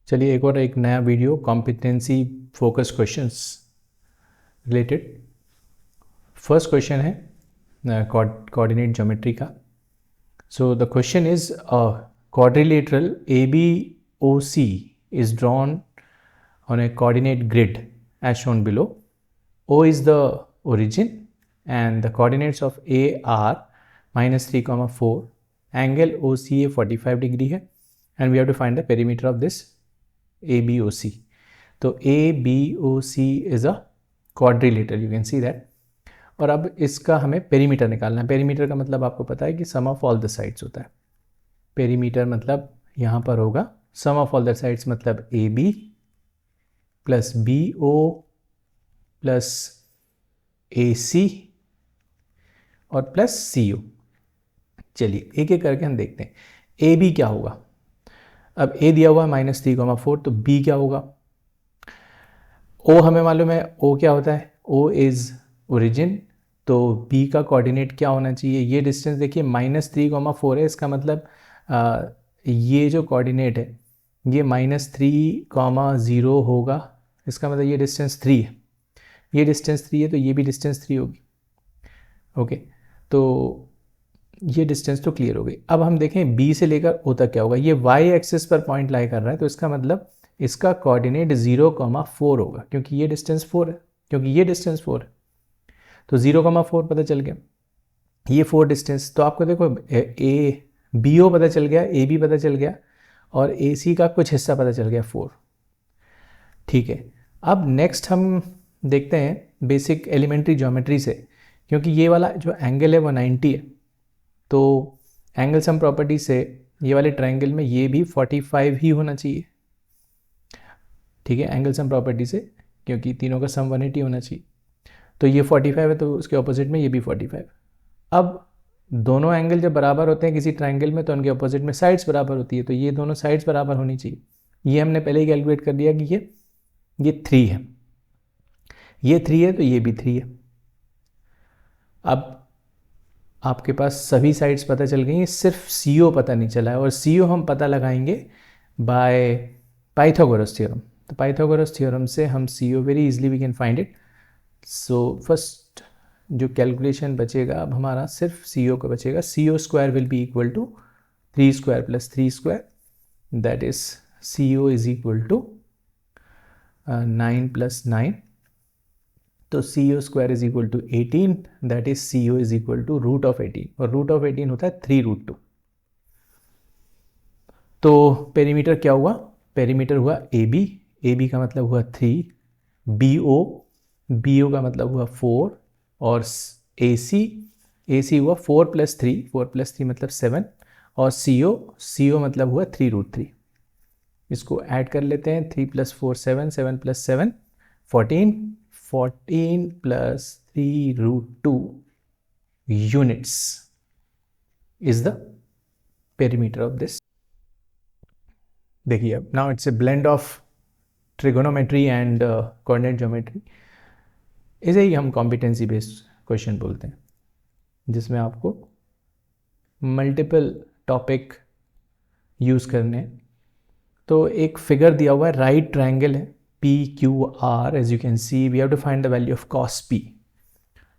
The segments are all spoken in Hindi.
चलिए एक नया video competency focus questions related. First question है कोऑर्डिनेट ज्योमेट्री का। So the question is quadrilateral ABOC is drawn on a coordinate grid as shown below. O is the origin and the coordinates of A are -3, 4. Angle OCA 45 degree है and we have to find the perimeter of this ABOC. तो ABOC is a quadrilateral, you can see that. और अब इसका हमें पेरीमीटर निकालना है। पेरीमीटर का मतलब आपको पता है कि सम ऑफ ऑल द साइड्स होता है। पेरीमीटर मतलब यहाँ पर होगा सम ऑफ ऑल द साइड्स, मतलब AB plus BO plus AC और प्लस CO। चलिए एक एक करके हम देखते हैं। AB क्या होगा? अब A दिया हुआ है -3, 4, तो B क्या होगा? O हमें मालूम है, O क्या होता है? O इज ओरिजिन, तो B का कोऑर्डिनेट क्या होना चाहिए? ये डिस्टेंस देखिए -3, 4 है, इसका मतलब ये जो कोऑर्डिनेट है ये -3, 0 होगा। इसका मतलब ये डिस्टेंस 3 है, ये डिस्टेंस 3 है, तो ये भी डिस्टेंस 3 होगी। ओके, तो ये डिस्टेंस तो क्लियर हो गई। अब हम देखें B से लेकर O तक क्या होगा। ये Y एक्सिस पर पॉइंट लाई कर रहा है, तो इसका मतलब इसका कोऑर्डिनेट 0, 4 होगा, क्योंकि ये डिस्टेंस 4 है, क्योंकि ये डिस्टेंस 4 है, तो 0, 4 पता चल गया। ये 4 डिस्टेंस, तो आपको देखो BO पता चल गया, AB पता चल गया और AC का कुछ हिस्सा पता चल गया 4। ठीक है, अब नेक्स्ट हम देखते हैं बेसिक एलिमेंट्री ज्योमेट्री से, क्योंकि ये वाला जो एंगल है वो 90 है, तो एंगल सम प्रॉपर्टी से ये वाले ट्रायंगल में ये भी 45 ही होना चाहिए। ठीक है, एंगल सम प्रॉपर्टी से, क्योंकि तीनों का सम 180 होना चाहिए, तो ये 45 है, तो उसके ऑपोजिट में ये भी 45। अब दोनों एंगल जब बराबर होते हैं किसी ट्रायंगल में, तो उनके ऑपोजिट में साइड्स बराबर होती है, तो ये दोनों साइड्स बराबर होनी चाहिए। ये हमने पहले ही कैलकुलेट कर दिया कि ये 3 है, ये 3 है, तो ये भी 3 है। अब आपके पास सभी साइड्स पता चल गई हैं, सिर्फ CO पता नहीं चला है, और CO हम पता लगाएंगे बाय पाइथागोरस थ्योरम। तो पाइथागोरस थ्योरम से हम CO very easily we can find it. So first जो कैलकुलेशन बचेगा अब हमारा सिर्फ CO का बचेगा। CO square will be equal to 3 square plus 3 square, that is CO is equal to 9 plus 9, तो CO square is equal to 18, that is CO is equal to root of 18, और रूट ऑफ 18 होता है 3√2। तो पेरीमीटर क्या हुआ? पेरीमीटर हुआ AB का मतलब हुआ 3, BO का मतलब हुआ 4, और AC हुआ 4 प्लस 3 मतलब 7, और CO मतलब हुआ 3√3। इसको ऐड कर लेते हैं, 3 + 4 7, 7 + 7 14 plus 3√2 units is the perimeter of this. देखिए अब now it's a blend of trigonometry and coordinate geometry. इसे ही हम कॉम्पिटेंसी बेस्ड क्वेश्चन बोलते हैं, जिसमें आपको मल्टीपल टॉपिक यूज़ करने हैं। तो एक फिगर दिया हुआ है, राइट ट्रायंगल है PQR, as you can see we have to find the value of cos P।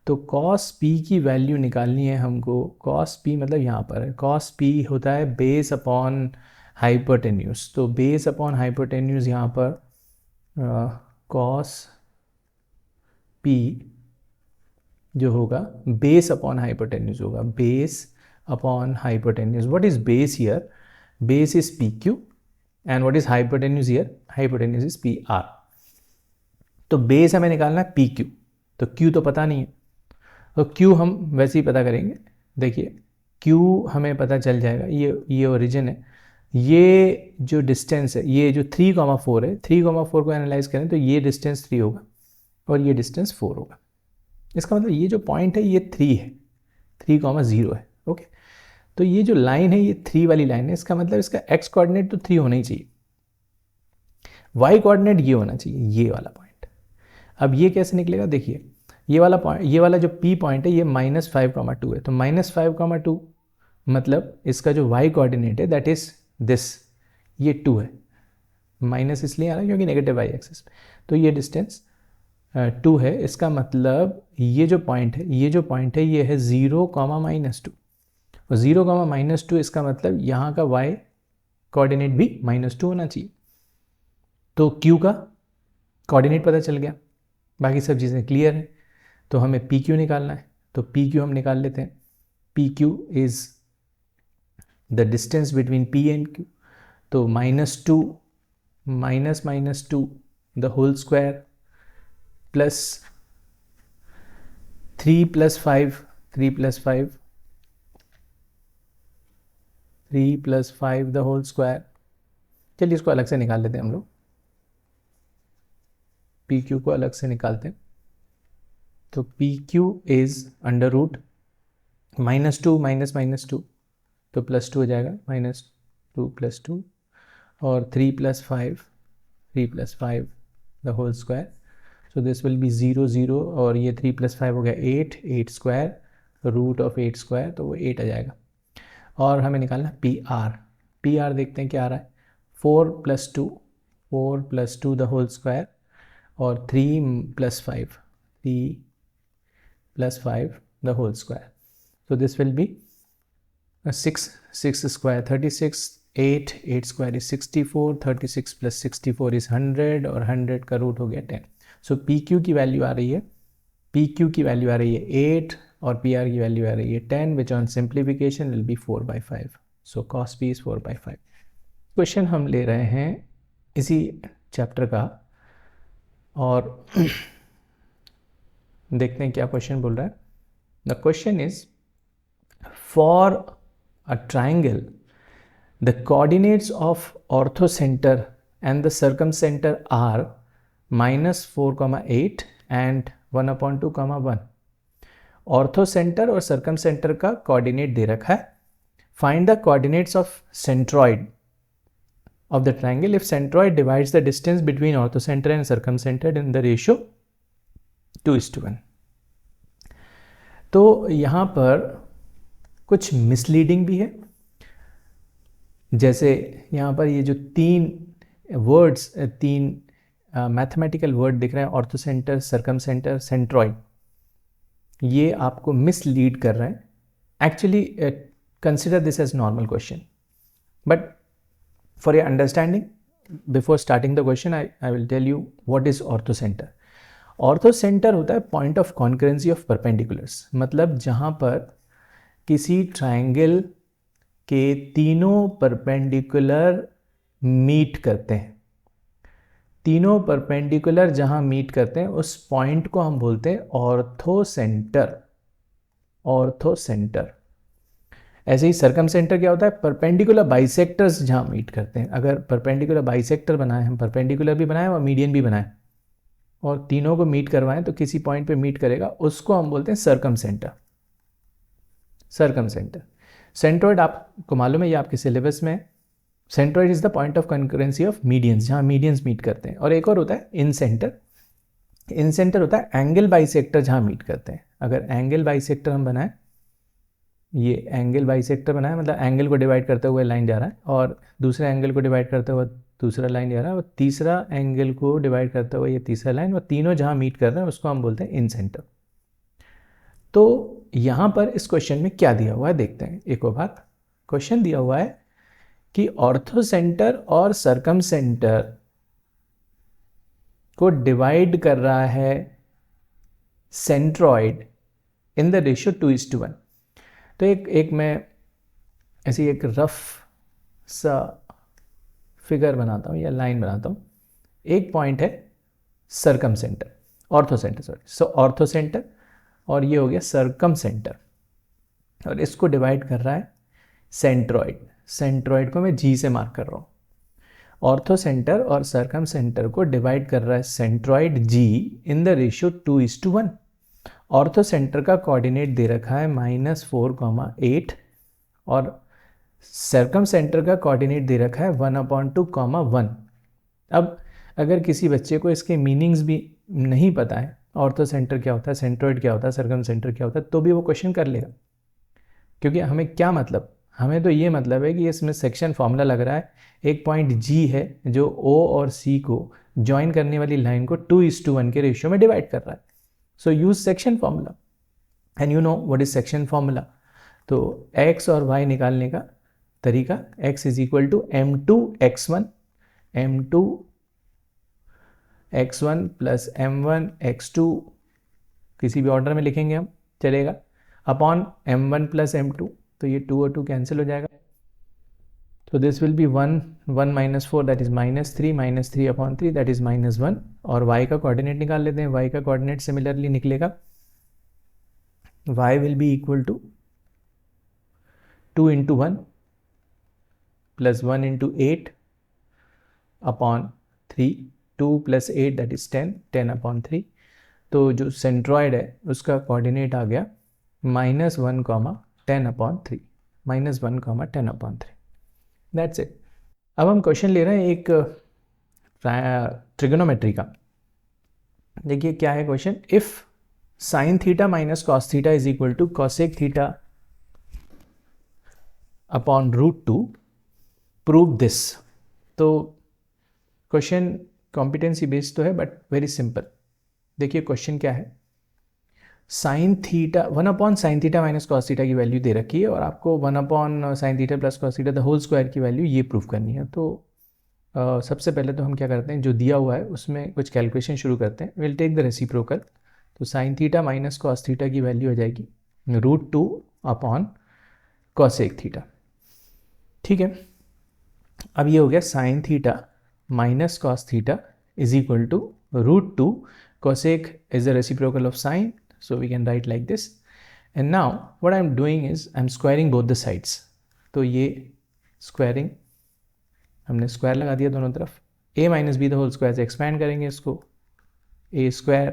तो cos P की वैल्यू निकालनी है हमको। cos P मतलब यहाँ पर है, cos P होता है बेस अपॉन हाइपोटेन्यूज, तो बेस अपॉन हाइपोटेन्यूज यहाँ पर cos P जो होगा बेस अपॉन हाइपोटेन्यूज होगा, base upon hypotenuse. What is base here? Base is PQ and what is hypotenuse here? Hypotenuse is PR। तो बेस हमें निकालना है PQ, तो Q तो पता नहीं है, तो Q हम वैसे ही पता करेंगे। देखिए Q हमें पता चल जाएगा, ये ओरिजिन है, ये जो डिस्टेंस है, ये जो 3, 4 है, 3, 4 को एनालाइज करें तो ये डिस्टेंस 3 होगा और ये डिस्टेंस 4 होगा। इसका मतलब ये जो पॉइंट है ये 3 है, 3, 0 है। ओके, तो ये जो लाइन है ये 3 वाली लाइन है, इसका मतलब इसका x कोऑर्डिनेट तो 3 होना ही चाहिए, y कोऑर्डिनेट ये होना चाहिए, ये वाला पॉइंट। अब ये कैसे निकलेगा? देखिए ये वाला पॉइंट, ये वाला जो P पॉइंट है ये -5, 2 है, तो -5, 2 मतलब इसका जो y कोऑर्डिनेट है दैट इज दिस, ये 2 है, माइनस इसलिए आ रहा है क्योंकि नेगेटिव वाई एक्सिस। तो ये डिस्टेंस 2 है। इसका मतलब ये जो पॉइंट है ये है 0, -2। और 0, -2 इसका मतलब यहाँ का y कोऑर्डिनेट भी -2 होना चाहिए। तो q का कोऑर्डिनेट पता चल गया, बाकी सब चीज़ें क्लियर है। तो हमें PQ निकालना है, तो PQ हम निकाल लेते हैं। PQ is the distance between P and Q। तो -2 -2 the whole square plus 3 + 5 the whole square. चलिए इसको अलग से निकाल लेते हैं हम लोग, PQ को अलग से निकालते हैं। तो PQ इज अंडर रूट -2 -2 तो +2 हो जाएगा, -2 + 2 और 3 + 5 the whole square. So this will be 0 0 और ये 3 + 5 हो गया 8 स्क्वायर, रूट ऑफ 8 स्क्वायर, तो वो 8 आ जाएगा। और हमें निकालना PR देखते हैं क्या आ रहा है। 4 + 2 द होल स्क्वायर और 3 + 5 the whole square. So this will be 6 square 36, 8 square is 64, 36 + 64 is 100 और 100 का रूट हो गया 10। So PQ की वैल्यू आ रही है 8 और PR की वैल्यू आ रही है 10, which on simplification will be 4/5। So cos P is 4/5। Question हम ले रहे हैं इसी चैप्टर का और देखते हैं क्या क्वेश्चन बोल रहा है। The question is for a triangle the coordinates of orthocenter and the circumcenter are -4, 8 and 1/2, 1। ऑर्थोसेंटर और सर्कमसेंटर का कोऑर्डिनेट दे रखा है। Find the coordinates of centroid of the triangle if centroid divides the distance between orthocenter and circumcenter in the ratio 2:1। तो यहाँ पर कुछ मिसलीडिंग भी है। जैसे यहाँ पर ये जो 3 वर्ड्स, 3 मैथमेटिकल वर्ड दिख रहे हैं, ऑर्थोसेंटर, सर्कमसेंटर, सेंट्रॉइड, ये आपको मिसलीड कर रहे हैं। Actually consider this as normal question, but for your understanding before starting the question I will tell you what is orthocentre. Orthocentre होता है point of concurrency of perpendiculars, मतलब जहाँ पर किसी ट्राइंगल के तीनों परपेंडिकुलर मीट करते हैं, तीनों परपेंडिकुलर जहाँ मीट करते हैं उस पॉइंट को हम बोलते हैं ऑर्थोसेंटर। ऑर्थोसेंटर। ऐसे ही सर्कमसेंटर क्या होता है, परपेंडिकुलर बाइसेक्टर्स जहाँ मीट करते हैं। अगर परपेंडिकुलर बाइसेक्टर बनाए, हम परपेंडिकुलर भी बनाएं और मीडियन भी बनाएं और तीनों को मीट करवाएं तो किसी पॉइंट पे मीट करेगा, उसको हम बोलते हैं सर्कमसेंटर। सर्कमसेंटर। सेंट्रॉइड आपको मालूम है, ये आपके सिलेबस में। Centroid is the point of concurrency of medians, जहाँ मीडियंस मीट करते हैं। और एक और होता है इन सेंटर। इन सेंटर होता है एंगल बाइसेक्टर जहाँ मीट करते हैं। अगर एंगल बाइसेक्टर हम बनाएं, ये एंगल बाइसेक्टर बनाए, मतलब एंगल को डिवाइड करते हुए लाइन जा रहा है और दूसरे एंगल को डिवाइड करते हुए दूसरा लाइन जा रहा है और तीसरा एंगल को डिवाइड करते हुए ये तीसरा लाइन, और तीनों जहाँ मीट कर रहे हैं उसको हम बोलते हैं इन सेंटर। तो यहाँ पर इस क्वेश्चन में क्या दिया हुआ है देखते हैं एक और बात। क्वेश्चन दिया हुआ है कि ऑर्थोसेंटर और सर्कमसेंटर को डिवाइड कर रहा है सेंट्रॉइड इन द रेशियो 2:1। तो एक मैं ऐसी एक रफ सा फिगर बनाता हूँ या लाइन बनाता हूँ। एक पॉइंट है सर्कमसेंटर, ऑर्थोसेंटर सॉरी, सो ऑर्थोसेंटर, और ये हो गया सर्कमसेंटर, और इसको डिवाइड कर रहा है सेंट्रॉइड। सेंट्रॉइड को मैं जी से मार्क कर रहा हूँ। ऑर्थोसेंटर और सर्कमसेंटर को डिवाइड कर रहा है centroid G in the ratio 2:1। Orthocentre का कोऑर्डिनेट दे रखा है -4, 8 और सर्कमसेंटर का कोऑर्डिनेट दे रखा है 1/2, 1। अब अगर किसी बच्चे को इसके मीनिंग्स भी नहीं पता है, ऑर्थोसेंटर क्या होता है, सेंट्रॉइड क्या होता है, सर्कमसेंटर क्या होता है, तो भी वो क्वेश्चन कर लेगा। क्योंकि हमें क्या मतलब, हमें तो ये मतलब है कि इसमें सेक्शन फॉर्मूला लग रहा है, एक पॉइंट जी है जो ओ और सी को ज्वाइन करने वाली लाइन को 2:1 के रेशियो में डिवाइड कर रहा है. So use section formula and you know what is section formula. तो x और y निकालने का तरीका, x is equal to m2x1 plus m1x2, किसी भी ऑर्डर में लिखेंगे हम चलेगा, अपॉन m1 प्लस m2. तो ये 2 और 2 कैंसिल हो जाएगा. तो this will B 1 minus 4 that is -3 upon 3 that is -1. और y का कोऑर्डिनेट निकाल लेते हैं. y का कोऑर्डिनेट सिमिलरली निकलेगा, y will be equal to 2 into 1 plus 1 into 8 upon 3. 2 plus 8 that is 10 upon 3. तो जो सेंट्रॉइड है उसका कोऑर्डिनेट आ गया -1, 10 अपॉन 3. -1, 10 अपॉन 3. That's it. अब हम क्वेश्चन ले रहे हैं एक ट्रिगोनोमेट्री का. देखिए क्या है question. If sine theta minus cos theta is equal to cosec theta upon √2, prove this. तो क्वेश्चन कॉम्पिटेंसी बेस्ड तो है बट वेरी सिंपल. देखिए क्वेश्चन क्या है. Sine theta 1 upon sine theta minus cos theta की वैल्यू दे रखी है और आपको 1 upon sine theta plus cos theta the whole square की वैल्यू ये प्रूव करनी है. तो सबसे पहले तो हम क्या करते हैं, जो दिया हुआ है उसमें कुछ कैलकुलेशन शुरू करते हैं. Will take the reciprocal. तो sine theta minus cos theta की वैल्यू हो जाएगी √2 अपॉन कॉसेक थीटा. ठीक है. अब ये हो गया sine theta minus cos theta is equal to √2. cosec is the reciprocal of sine, so we can write like this. And now what I'm doing is I'm squaring both the sides. तो ये squaring हमने square लगा दिया दोनों तरफ. a minus b the whole square से एक्सपैंड करेंगे इसको. a square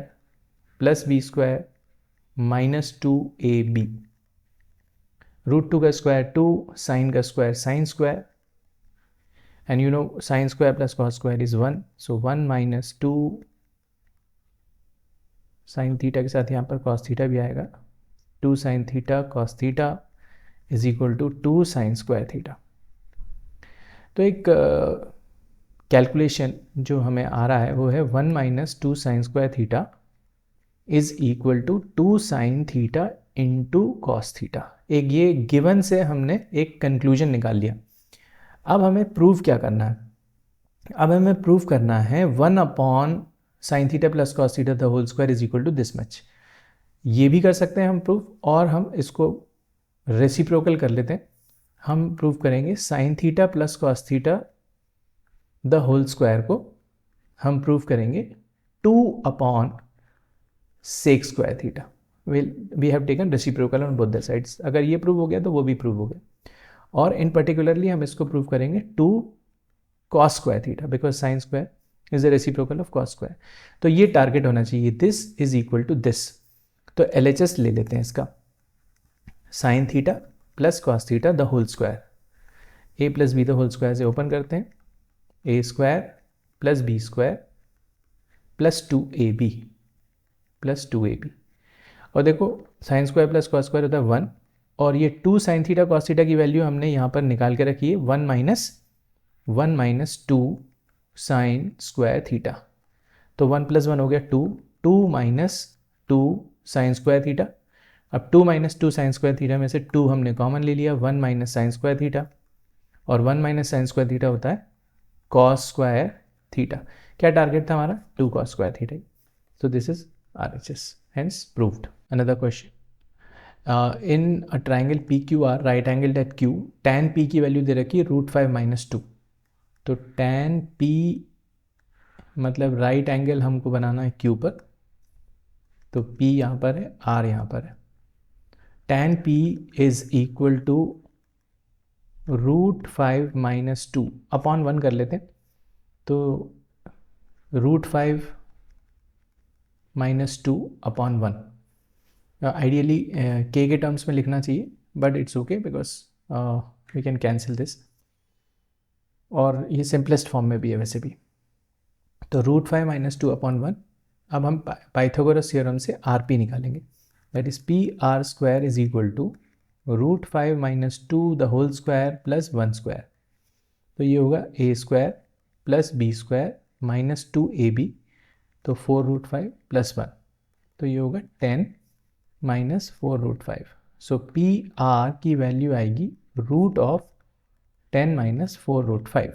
plus b square minus 2ab. √2 का स्क्वायर 2, साइन का square sine square, and you know sine square plus cos square is 1. So 1 minus 2 sine theta के साथ यहाँ पर कॉस थीटा भी आएगा. 2 sine theta cos theta is equal to 2 sine square theta. तो एक कैलकुलेशन जो हमें आ रहा है वो है 1 minus 2 sine square theta is equal to 2 sine theta into cos theta. एक ये गिवन से हमने एक कंक्लूजन निकाल लिया. अब हमें प्रूव क्या करना है. अब हमें प्रूव करना है 1 upon sine theta plus cos theta the whole square is equal to this much. ये भी कर सकते हैं हम प्रूफ, और हम इसको रेसिप्रोकल कर लेते हैं. हम प्रूव करेंगे sine theta plus cos theta the whole square को हम प्रूव करेंगे 2 upon sec square theta. We have taken reciprocal on both the sides. अगर ये प्रूव हो गया तो वो भी प्रूव हो गया. और इन पर्टिकुलरली हम इसको प्रूव करेंगे 2 cos square theta because sine square is the reciprocal of cos square. तो ये टारगेट होना चाहिए. This is equal to this. तो LHS ले लेते हैं इसका. Sine theta plus cos theta the whole square, a plus b the whole square से ओपन करते हैं. a square plus b square plus 2ab plus 2ab. और देखो sine square plus cos square होता है 1, और ये 2 साइन थीटा कॉस थीटा की वैल्यू हमने यहाँ पर निकाल के रखी है 1 माइनस 2 साइन स्क्वायर थीटा. तो 1 प्लस 1 हो गया 2, 2 माइनस 2 साइन स्क्वायर थीटा. अब 2 माइनस 2 साइन स्क्वायर थीटा में से 2 हमने कॉमन ले लिया, 1 माइनस साइन स्क्वायर थीटा, और 1 माइनस साइन स्क्वायर थीटा होता है कॉस स्क्वायर थीटा. क्या टारगेट था हमारा? 2 cos square theta. So this is RHS, hence proved. Another question. In a triangle PQR, right angled at Q, tan P की वैल्यू दे रखी है √5 माइनस 2. तो tan P मतलब राइट एंगल हमको बनाना है Q पर. तो P यहाँ पर है, R यहाँ पर है. tan P is equal to √5 minus 2 upon 1 कर लेते हैं. तो √5 माइनस 2 अपॉन 1. आइडियली k के टर्म्स में लिखना चाहिए but it's okay because we can cancel this, और ये सिंपलेस्ट फॉर्म में भी है वैसे भी. तो √5 माइनस 2 अपॉन 1. अब हम पाइथागोरस थ्योरम से RP निकालेंगे. That is PR² is equal to root 5 minus 2 the whole square plus 1 square, तो ये होगा a square plus b square minus 2ab, तो 4 रूट 5 प्लस 1, तो ये होगा 10 माइनस 4 रूट 5। सो पी आर की वैल्यू आएगी रूट ऑफ 10 माइनस 4 रूट 5।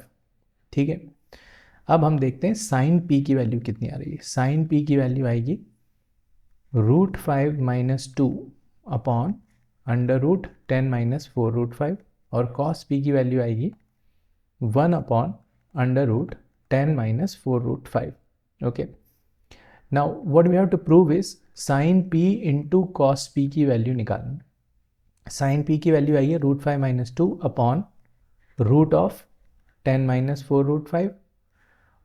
ठीक है, अब हम देखते हैं साइन पी की वैल्यू कितनी आ रही है। साइन पी की वैल्यू आएगी root 5 minus 2 upon under root 10 minus 4 root 5, और कॉस पी की वैल्यू आएगी 1 upon under root 10 minus 4 root 5। Okay, now what we have to prove is sine P into cos P की वैल्यू निकालना। साइन पी की वैल्यू आई है root 5 minus 2 upon root of 10 minus 4 root 5,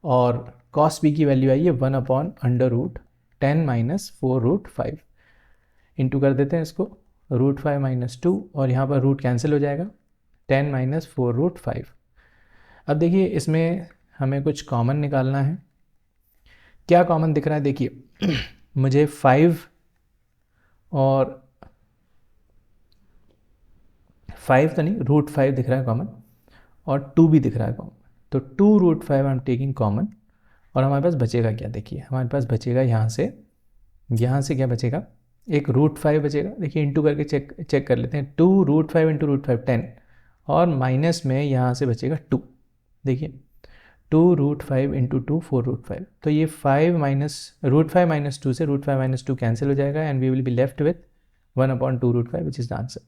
और कॉस पी की वैल्यू आई है 1 upon under root 10 minus 4 root 5। Into कर देते हैं इसको, रूट 5 माइनस 2, और यहाँ पर रूट कैंसिल हो जाएगा, 10 माइनस 4 रूट 5। अब देखिए इसमें हमें कुछ कॉमन निकालना है। क्या कॉमन दिख रहा है, देखिए मुझे 5 और 5 तो नहीं, रूट 5 दिख रहा है कॉमन, और 2 भी दिख रहा है कॉमन, तो 2 root 5 I am taking common, और हमारे पास बचेगा क्या, देखिए हमारे पास बचेगा यहाँ से क्या बचेगा, एक रूट 5 बचेगा। देखिए इंटू करके चेक कर लेते हैं, 2 रूट 5 इंटू रूट 5 10, और माइनस में यहाँ से बचेगा 2। देखिए 2 रूट 5 इंटू 2 4 रूट 5, तो ये 5 माइनस रूट 5 माइनस 2 से रूट 5 माइनस 2 कैंसिल हो जाएगा, and we will be left with 1 upon 2 root 5 which is the answer.